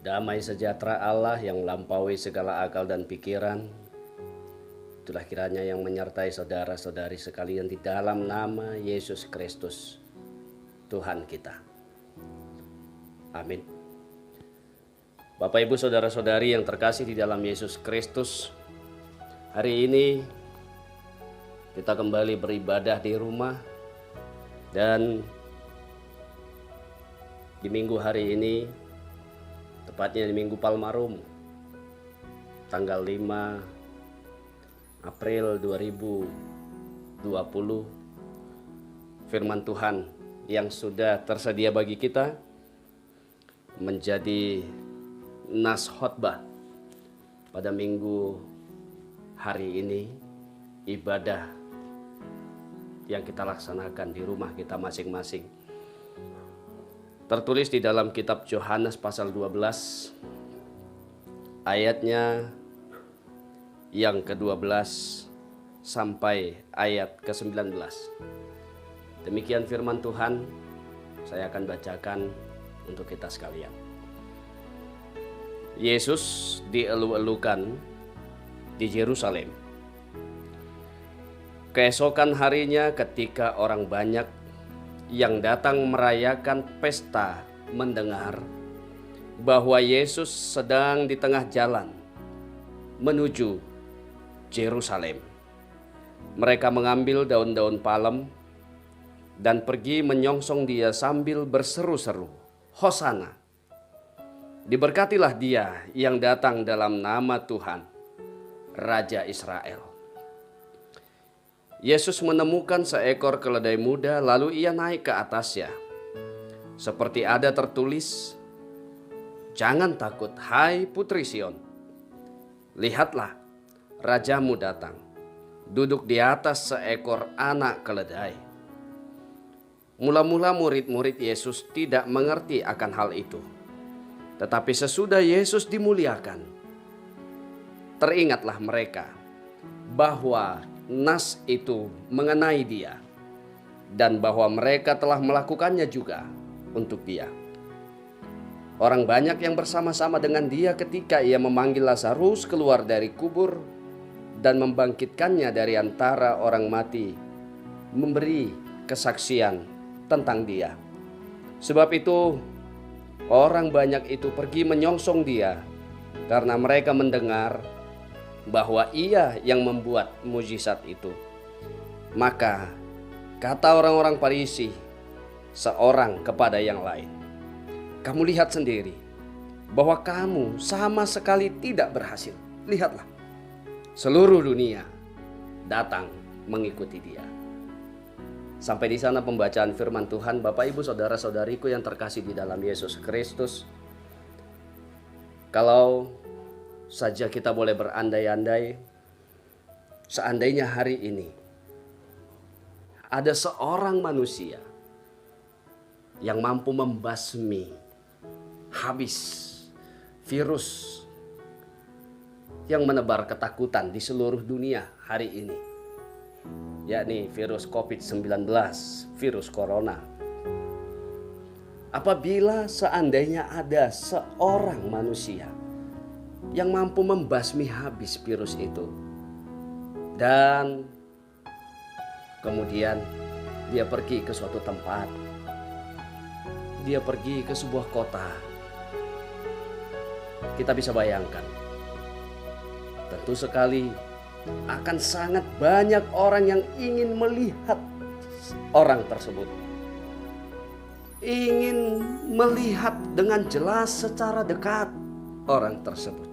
Damai sejahtera Allah yang melampaui segala akal dan pikiran, itulah kiranya yang menyertai saudara-saudari sekalian di dalam nama Yesus Kristus, Tuhan kita. Amin. Bapak, Ibu, saudara-saudari yang terkasih di dalam Yesus Kristus, hari ini kita kembali beribadah di rumah, dan di minggu hari ini, tepatnya di Minggu Palmarum, tanggal 5 April 2020, firman Tuhan yang sudah tersedia bagi kita menjadi nas khotbah pada minggu hari ini, ibadah yang kita laksanakan di rumah kita masing-masing. Tertulis di dalam kitab Yohanes pasal 12 ayatnya yang ke-12 sampai ayat ke-19. Demikian firman Tuhan, saya akan bacakan untuk kita sekalian. Yesus dielu-elukan di Yerusalem. Keesokan harinya ketika orang banyak yang datang merayakan pesta mendengar bahwa Yesus sedang di tengah jalan menuju Yerusalem, mereka mengambil daun-daun palem dan pergi menyongsong dia sambil berseru-seru, "Hosana! Diberkatilah dia yang datang dalam nama Tuhan, Raja Israel." Yesus menemukan seekor keledai muda, lalu ia naik ke atasnya. Seperti ada tertulis, "Jangan takut, hai Putri Sion. Lihatlah, Rajamu datang, duduk di atas seekor anak keledai." Mula-mula murid-murid Yesus tidak mengerti akan hal itu. Tetapi sesudah Yesus dimuliakan, teringatlah mereka bahwa nas itu mengenai dia, dan bahwa mereka telah melakukannya juga untuk dia. Orang banyak yang bersama-sama dengan dia ketika ia memanggil Lazarus keluar dari kubur dan membangkitkannya dari antara orang mati, memberi kesaksian tentang dia. Sebab itu orang banyak itu pergi menyongsong dia karena mereka mendengar bahwa ia yang membuat mujizat itu. Maka kata orang-orang Farisi seorang kepada yang lain, "Kamu lihat sendiri bahwa kamu sama sekali tidak berhasil. Lihatlah, seluruh dunia datang mengikuti dia." Sampai di sana pembacaan firman Tuhan. Bapak, Ibu, saudara-saudariku yang terkasih di dalam Yesus Kristus, kalau saja kita boleh berandai-andai, seandainya hari ini ada seorang manusia yang mampu membasmi habis virus yang menebar ketakutan di seluruh dunia hari ini, yakni virus COVID-19, virus corona. Apabila seandainya ada seorang manusia yang mampu membasmi habis virus itu, dan kemudian dia pergi ke suatu tempat, dia pergi ke sebuah kota, kita bisa bayangkan, tentu sekali akan sangat banyak orang yang ingin melihat orang tersebut, ingin melihat dengan jelas secara dekat orang tersebut.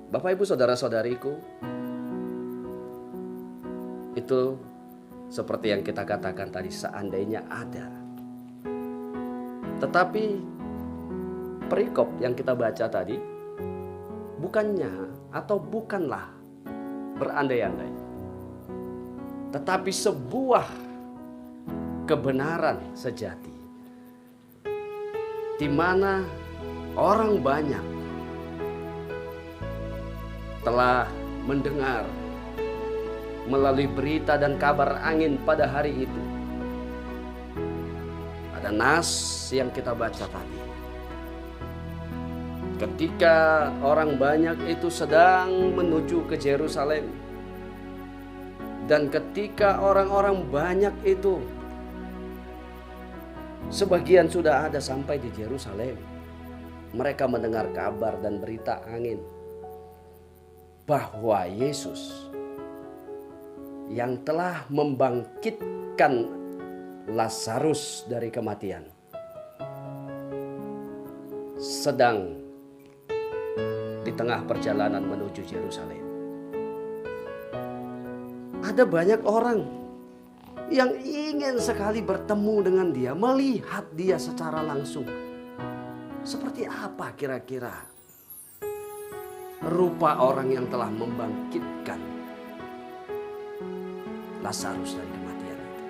Bapak, Ibu, saudara-saudariku, itu seperti yang kita katakan tadi, seandainya ada. Tetapi perikop yang kita baca tadi bukannya atau bukanlah berandai-andai, tetapi sebuah kebenaran sejati, di mana orang banyak telah mendengar melalui berita dan kabar angin pada hari itu. Ada nas yang kita baca tadi, Ketika orang banyak itu sedang menuju ke Yerusalem, dan ketika orang-orang banyak itu sebagian sudah ada sampai di Yerusalem, mereka mendengar kabar dan berita angin bahwa Yesus yang telah membangkitkan Lazarus dari kematian sedang di tengah perjalanan menuju Yerusalem. Ada banyak orang yang ingin sekali bertemu dengan dia, melihat dia secara langsung. Seperti apa kira-kira rupa orang yang telah membangkitkan Lazarus dari kematian itu?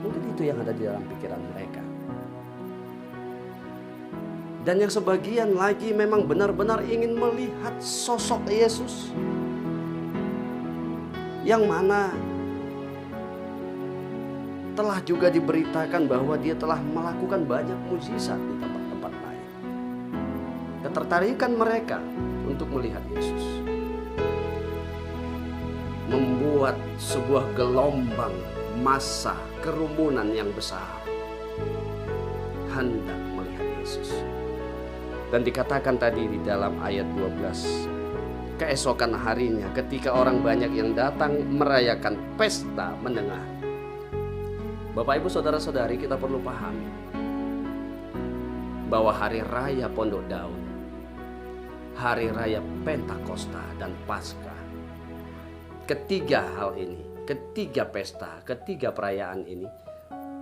Mungkin itu yang ada di dalam pikiran mereka. Dan yang sebagian lagi memang benar-benar ingin melihat sosok Yesus, yang mana telah juga diberitakan bahwa dia telah melakukan banyak mukjizat di tempat-tempat lain. Ketertarikan mereka untuk melihat Yesus membuat sebuah gelombang massa kerumunan yang besar hendak melihat Yesus. Dan dikatakan tadi di dalam ayat 12, keesokan harinya ketika orang banyak yang datang merayakan pesta mendengar. Bapak Ibu Saudara-saudari, kita perlu pahami bahwa hari raya Pondok Daun, hari raya Pentakosta dan Paskah, ketiga hal ini, ketiga pesta, ketiga perayaan ini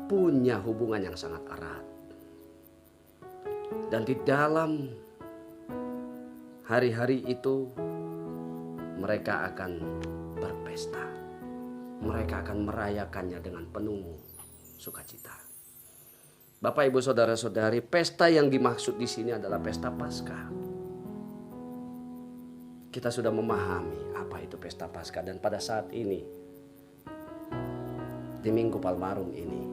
punya hubungan yang sangat erat. Dan di dalam hari-hari itu mereka akan berpesta. Mereka akan merayakannya dengan penuh sukacita. Bapak, Ibu, Saudara-saudari, pesta yang dimaksud di sini adalah pesta Paskah. Kita sudah memahami apa itu pesta Paskah, dan pada saat ini di Minggu Palmarum ini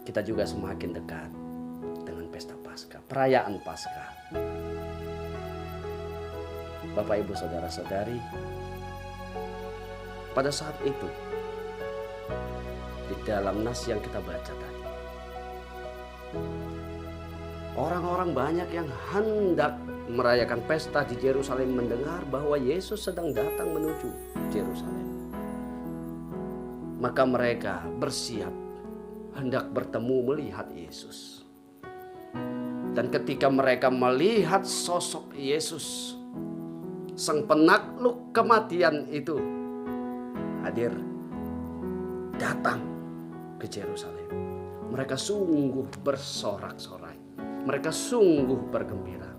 kita juga semakin dekat dengan pesta Paskah, perayaan Paskah. Bapak, Ibu, Saudara-saudari, pada saat itu di dalam nas yang kita baca tadi, orang-orang banyak yang hendak merayakan pesta di Yerusalem mendengar bahwa Yesus sedang datang menuju Yerusalem. Maka mereka bersiap hendak bertemu melihat Yesus. Dan ketika mereka melihat sosok Yesus, sang penakluk kematian itu hadir, datang ke Yerusalem, mereka sungguh bersorak-sorai, mereka sungguh bergembira.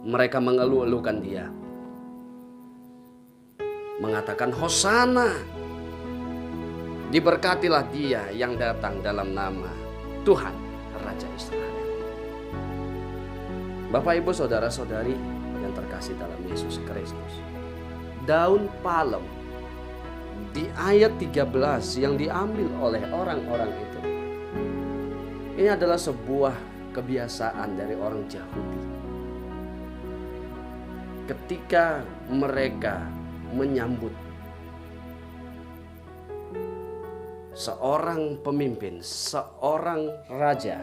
Mereka mengeluh-elukan dia, mengatakan, "Hosana, diberkatilah dia yang datang dalam nama Tuhan Raja Israel." Bapak, Ibu, Saudara-saudari yang terkasih dalam Yesus Kristus, daun palem di ayat 13 yang diambil oleh orang-orang itu, ini adalah sebuah kebiasaan dari orang Yahudi. Ketika mereka menyambut seorang pemimpin, seorang raja,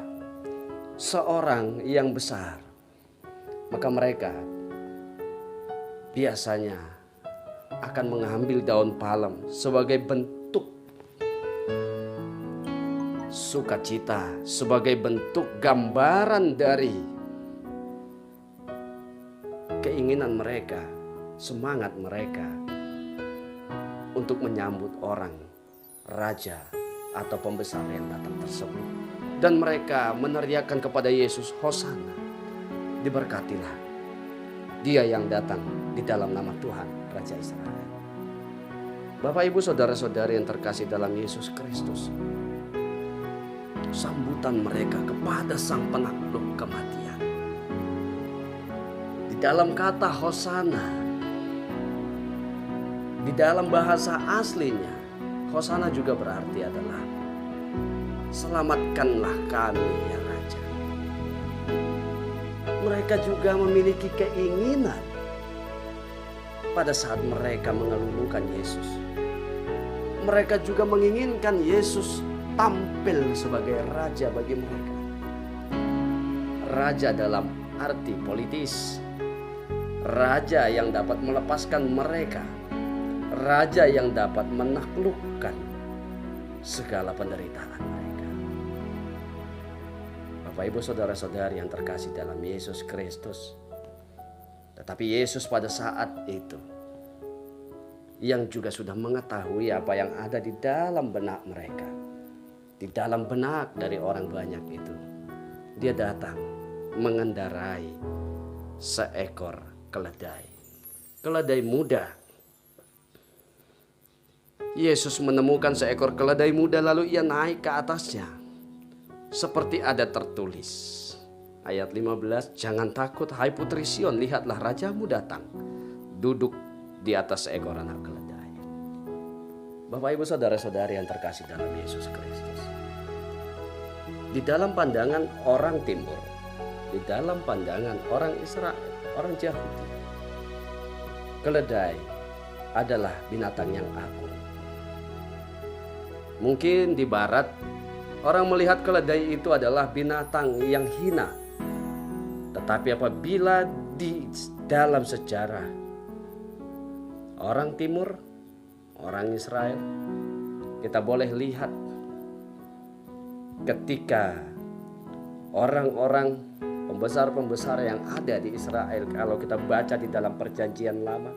seorang yang besar, maka mereka biasanya akan mengambil daun palem sebagai bentuk sukacita, sebagai bentuk gambaran dari keinginan mereka, semangat mereka untuk menyambut orang raja atau pembesar yang datang tersebut. Dan mereka meneriakkan kepada Yesus, "Hosana, diberkatilah dia yang datang di dalam nama Tuhan Raja Israel." Bapak, Ibu, Saudara-saudari yang terkasih dalam Yesus Kristus, sambutan mereka kepada sang penakluk kematian, di dalam kata Hosana, di dalam bahasa aslinya, Hosana juga berarti adalah selamatkanlah kami ya Raja. mereka juga memiliki keinginan pada saat mereka mengelulukan Yesus. Mereka juga menginginkan Yesus tampil sebagai raja bagi mereka. Raja dalam arti politis, raja yang dapat melepaskan mereka, raja yang dapat menaklukkan segala penderitaan mereka. Bapak, Ibu, saudara-saudari yang terkasih dalam Yesus Kristus, tetapi Yesus pada saat itu yang juga sudah mengetahui apa yang ada di dalam benak mereka, di dalam benak dari orang banyak itu, dia datang mengendarai seekor keledai. Keledai muda. Yesus menemukan seekor keledai muda lalu ia naik ke atasnya. Seperti ada tertulis. Ayat 15, jangan takut hai putri Sion, lihatlah rajamu datang, duduk di atas seekor anak keledai. Bapak, Ibu, saudara-saudari yang terkasih dalam Yesus Kristus. Di dalam pandangan orang Timur, di dalam pandangan orang Israel, orang Yahudi, keledai adalah binatang yang agung. Mungkin di barat orang melihat keledai itu adalah binatang yang hina. Tetapi apabila di dalam sejarah orang Timur, orang Israel, kita boleh lihat ketika orang-orang pembesar-pembesar yang ada di Israel, kalau kita baca di dalam Perjanjian Lama,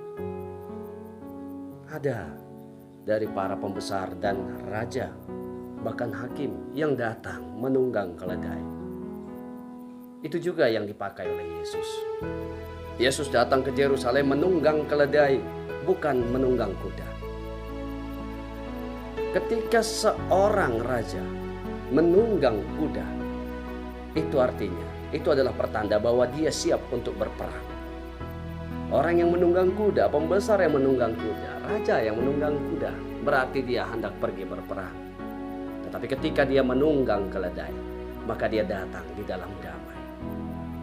ada dari para pembesar dan raja, bahkan hakim yang datang menunggang keledai. Itu juga yang dipakai oleh Yesus. Yesus datang ke Yerusalem menunggang keledai, bukan menunggang kuda. Ketika seorang raja menunggang kuda, itu artinya, itu adalah pertanda bahwa dia siap untuk berperang. Orang yang menunggang kuda, pembesar yang menunggang kuda, raja yang menunggang kuda, berarti dia hendak pergi berperang. Tetapi ketika dia menunggang keledai, maka dia datang di dalam damai.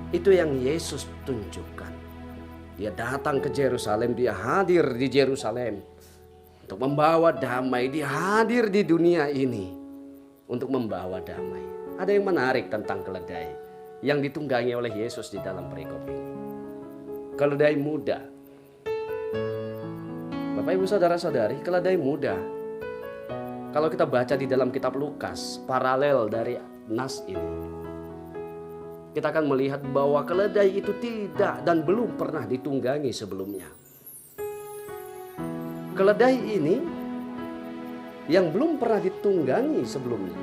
Itu yang Yesus tunjukkan. Dia datang ke Yerusalem, dia hadir di Yerusalem untuk membawa damai. Dia hadir di dunia ini untuk membawa damai. Ada yang menarik tentang keledai yang ditunggangi oleh Yesus di dalam perikop ini. Keledai muda. Bapak, Ibu, saudara-saudari, keledai muda. Kalau kita baca di dalam kitab Lukas, paralel dari nas ini, kita akan melihat bahwa keledai itu tidak dan belum pernah ditunggangi sebelumnya. Keledai ini yang belum pernah ditunggangi sebelumnya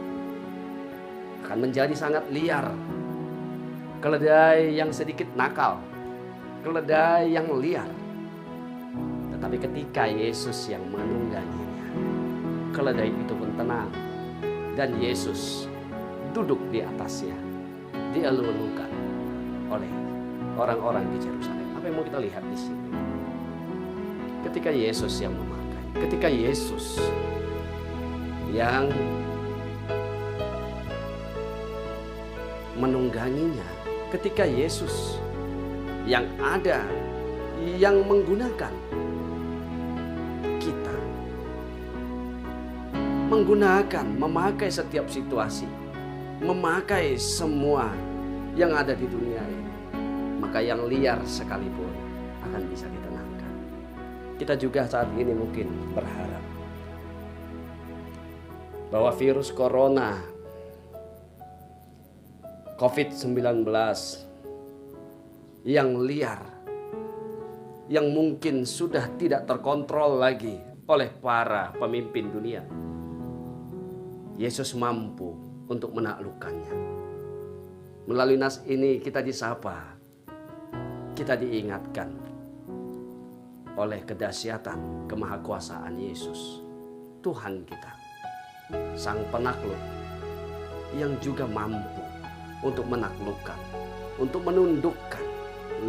akan menjadi sangat liar. Keledai yang sedikit nakal, keledai yang liar. Tetapi ketika Yesus yang menungganginya, keledai itu pun tenang, dan Yesus duduk di atasnya, dielulukan oleh orang-orang di Yerusalem. Apa yang mau kita lihat di sini? Ketika Yesus yang memakai, ketika Yesus yang menungganginya, ketika Yesus yang ada, yang menggunakan kita, memakai setiap situasi, memakai semua yang ada di dunia ini, maka yang liar sekalipun akan bisa ditenangkan. Kita juga saat ini mungkin berharap bahwa virus corona COVID-19 yang liar, yang mungkin sudah tidak terkontrol lagi oleh para pemimpin dunia, Yesus mampu untuk menaklukkannya. Melalui nas ini kita disapa, kita diingatkan oleh kedahsyatan kemahakuasaan Yesus, Tuhan kita, Sang Penakluk, yang juga mampu untuk menaklukkan, untuk menundukkan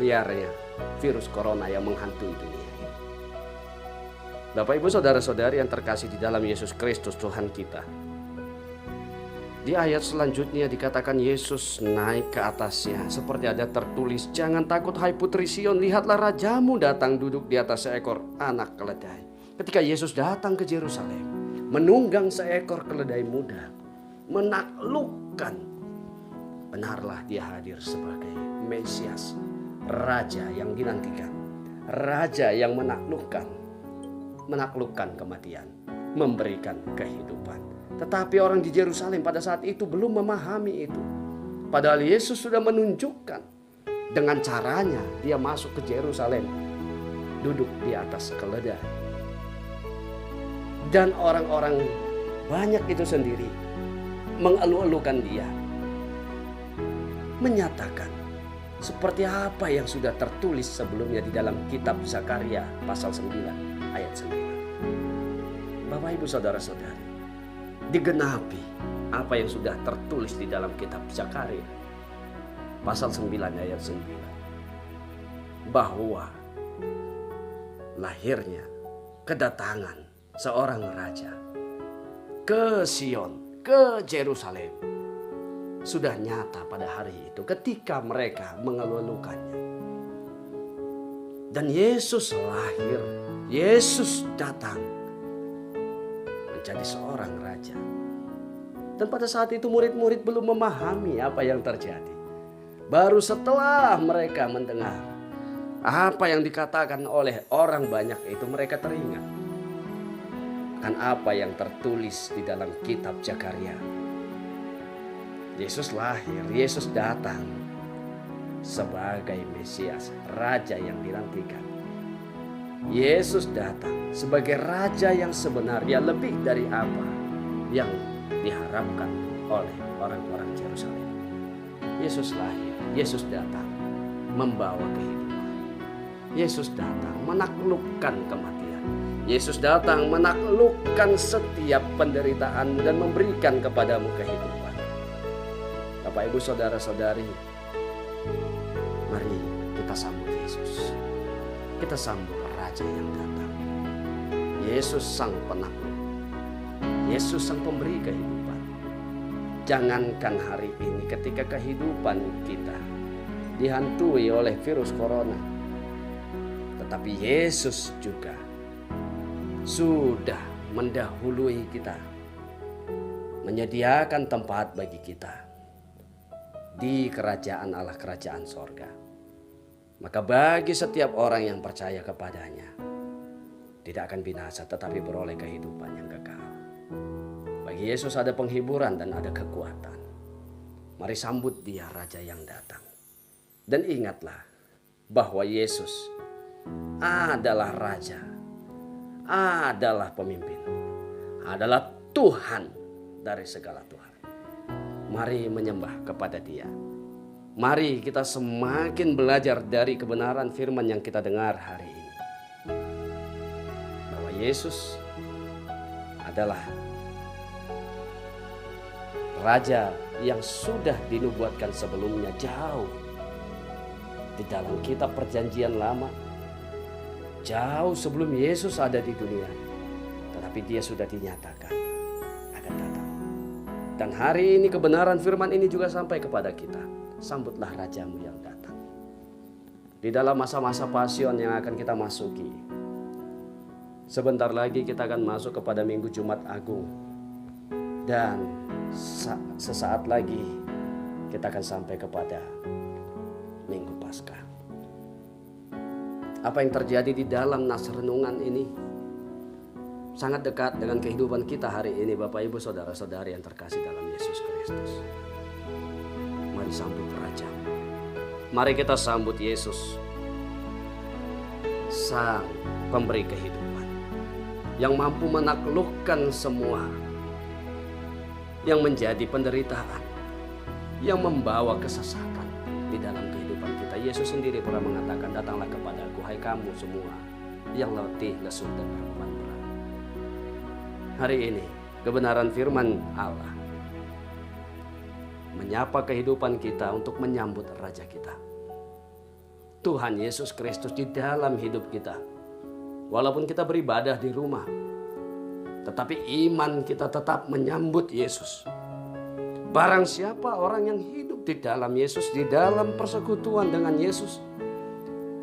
liarnya virus corona yang menghantui dunia ini. Bapak, Ibu, saudara-saudari yang terkasih di dalam Yesus Kristus Tuhan kita, Di ayat selanjutnya dikatakan Yesus naik ke atasnya. Seperti ada tertulis, "Jangan takut hai putri Sion, lihatlah rajamu datang duduk di atas seekor anak keledai." Ketika Yesus datang ke Yerusalem, menunggang seekor keledai muda, menaklukkan. Benarlah dia hadir sebagai Mesias, Raja yang dinantikan, Raja yang menaklukkan kematian, memberikan kehidupan. Tetapi orang di Yerusalem pada saat itu belum memahami itu. Padahal Yesus sudah menunjukkan dengan caranya dia masuk ke Yerusalem, duduk di atas keledai. Dan orang-orang banyak itu sendiri mengeluh-elukan dia, menyatakan seperti apa yang sudah tertulis sebelumnya di dalam kitab Zakaria pasal 9 ayat 9. Bapak Ibu saudara-saudari, digenapi apa yang sudah tertulis di dalam kitab Zakaria pasal 9 ayat 9, bahwa lahirnya, kedatangan seorang raja ke Sion, ke Yerusalem sudah nyata pada hari itu ketika mereka mengeluh-elukannya. Dan Yesus lahir, Yesus datang menjadi seorang raja. Dan pada saat itu murid-murid belum memahami apa yang terjadi. Baru setelah mereka mendengar apa yang dikatakan oleh orang banyak itu, mereka teringat akan apa yang tertulis di dalam kitab Zakaria. Yesus lahir, Yesus datang sebagai Mesias, Raja yang dinantikan. Yesus datang sebagai Raja yang sebenarnya, lebih dari apa yang diharapkan oleh orang-orang Yerusalem. Yesus lahir, Yesus datang membawa kehidupan. Yesus datang menaklukkan kematian. Yesus datang menaklukkan setiap penderitaan dan memberikan kepadamu kehidupan. Bapak Ibu saudara-saudari, mari kita sambut Yesus. Kita sambut Raja yang datang. Yesus sang penakluk. Yesus sang pemberi kehidupan. Jangankan hari ini ketika kehidupan kita dihantui oleh virus corona, tetapi Yesus juga sudah mendahului kita, menyediakan tempat bagi kita di kerajaan Allah, kerajaan sorga. Maka bagi setiap orang yang percaya kepadanya, tidak akan binasa tetapi beroleh kehidupan yang kekal. Bagi Yesus ada penghiburan dan ada kekuatan. Mari sambut dia, Raja yang datang. Dan ingatlah bahwa Yesus adalah Raja, adalah pemimpin, adalah Tuhan dari segala Tuhan. Mari menyembah kepada dia. Mari kita semakin belajar dari kebenaran firman yang kita dengar hari ini. Bahwa Yesus adalah Raja yang sudah dinubuatkan sebelumnya jauh di dalam kitab Perjanjian Lama. Jauh sebelum Yesus ada di dunia. Tetapi dia sudah dinyatakan akan datang. Dan hari ini kebenaran firman ini juga sampai kepada kita. Sambutlah Rajamu yang datang. Di dalam masa-masa pasion yang akan kita masuki, sebentar lagi kita akan masuk kepada Minggu Jumat Agung. Dan sesaat lagi kita akan sampai kepada Minggu Paskah. Apa yang terjadi di dalam nas renungan ini sangat dekat dengan kehidupan kita hari ini, Bapak Ibu saudara-saudari yang terkasih dalam Yesus Kristus. Mari sambut Raja. Mari kita sambut Yesus, Sang Pemberi kehidupan, yang mampu menaklukkan semua yang menjadi penderitaan, yang membawa kesesatan di dalam kehidupan kita. Yesus sendiri pernah mengatakan, "Datanglah kepadaku, hai kamu semua yang letih, lesu, dan berbeban berat." Hari ini kebenaran firman Allah menyapa kehidupan kita untuk menyambut Raja kita, Tuhan Yesus Kristus, di dalam hidup kita. Walaupun kita beribadah di rumah, tetapi iman kita tetap menyambut Yesus. Barang siapa orang yang hidup di dalam Yesus, di dalam persekutuan dengan Yesus,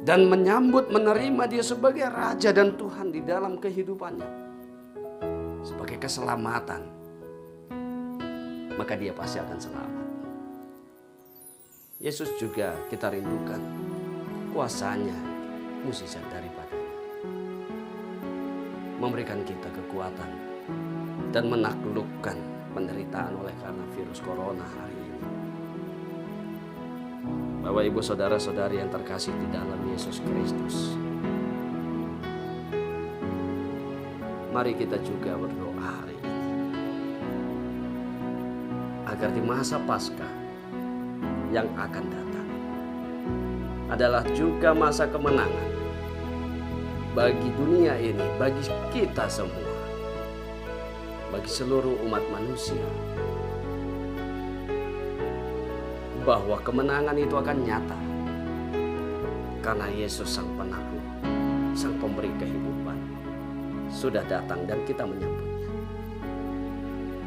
dan menyambut, menerima Dia sebagai Raja dan Tuhan di dalam kehidupannya, sebagai keselamatan, maka dia pasti akan selamat. Yesus juga kita rindukan, kuasanya mujizat daripadanya, memberikan kita kekuatan dan menaklukkan penderitaan oleh karena virus corona hari ini. Bapak, Ibu, saudara-saudari yang terkasih di dalam Yesus Kristus, mari kita juga berdoa hari ini agar di masa Paskah yang akan datang adalah juga masa kemenangan bagi dunia ini, bagi kita semua, bagi seluruh umat manusia, bahwa kemenangan itu akan nyata karena Yesus Sang Penakluk, Sang Pemberi kehidupan sudah datang dan kita menyambutnya.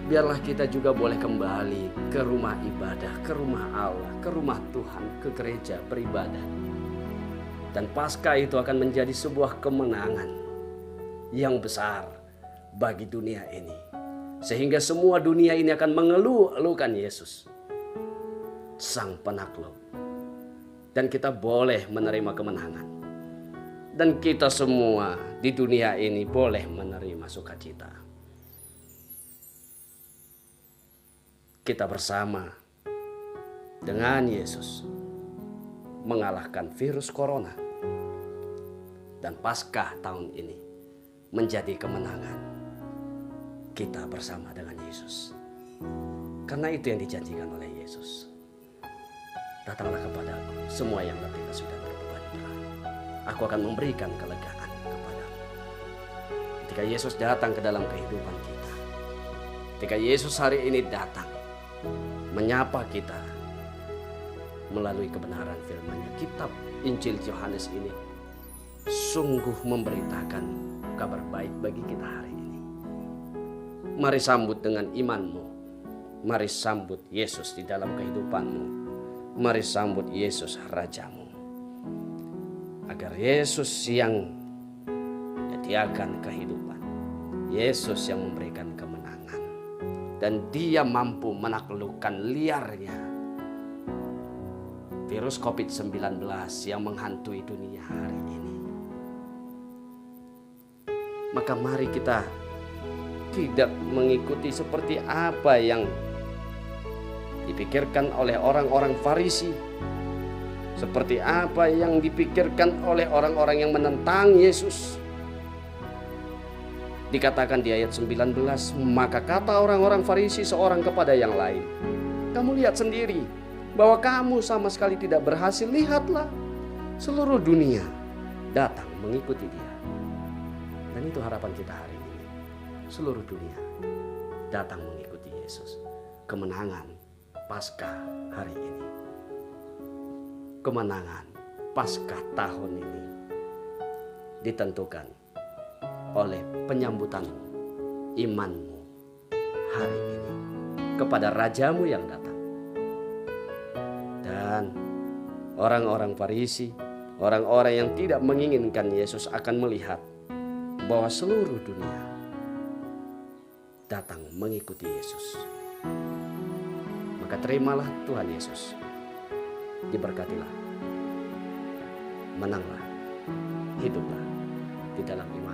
Biarlah kita juga boleh kembali ke rumah ibadah, ke rumah Allah, ke rumah Tuhan, ke gereja beribadah. Dan Paskah itu akan menjadi sebuah kemenangan yang besar bagi dunia ini, sehingga semua dunia ini akan mengeluh-elukan Yesus, Sang Penakluk. Dan kita boleh menerima kemenangan. Dan kita semua di dunia ini boleh menerima sukacita. Kita bersama dengan Yesus mengalahkan virus corona. Dan Paskah tahun ini menjadi kemenangan kita bersama dengan Yesus. Karena itu yang dijanjikan oleh Yesus. Datanglah kepadaku semua yang letih dan sudah berbeban berat. Aku akan memberikan kelegaan kepadamu. Ketika Yesus datang ke dalam kehidupan kita, ketika Yesus hari ini datang menyapa kita melalui kebenaran firman-Nya, kitab Injil Yohanes ini sungguh memberitakan kabar baik bagi kita hari ini. Mari sambut dengan imanmu. Mari sambut Yesus di dalam kehidupanmu. Mari sambut Yesus Rajamu. Agar Yesus yang menyediakan kehidupan, Yesus yang memberikan kemenangan, dan Dia mampu menaklukkan liarnya virus COVID-19 yang menghantui dunia hari ini. Maka mari kita tidak mengikuti seperti apa yang dipikirkan oleh orang-orang Farisi, seperti apa yang dipikirkan oleh orang-orang yang menentang Yesus. Dikatakan di ayat 19, maka kata orang-orang Farisi seorang kepada yang lain, kamu lihat sendiri bahwa kamu sama sekali tidak berhasil. Lihatlah, seluruh dunia datang mengikuti Dia. Dan itu harapan kita hari ini. Seluruh dunia datang mengikuti Yesus. Kemenangan Paskah hari ini, kemenangan Paskah tahun ini ditentukan oleh penyambutanmu, imanmu hari ini kepada Rajamu yang datang. Dan orang-orang Farisi, orang-orang yang tidak menginginkan Yesus akan melihat bahwa seluruh dunia datang mengikuti Yesus. Maka terimalah Tuhan Yesus, diberkatilah, menanglah, hiduplah di dalam iman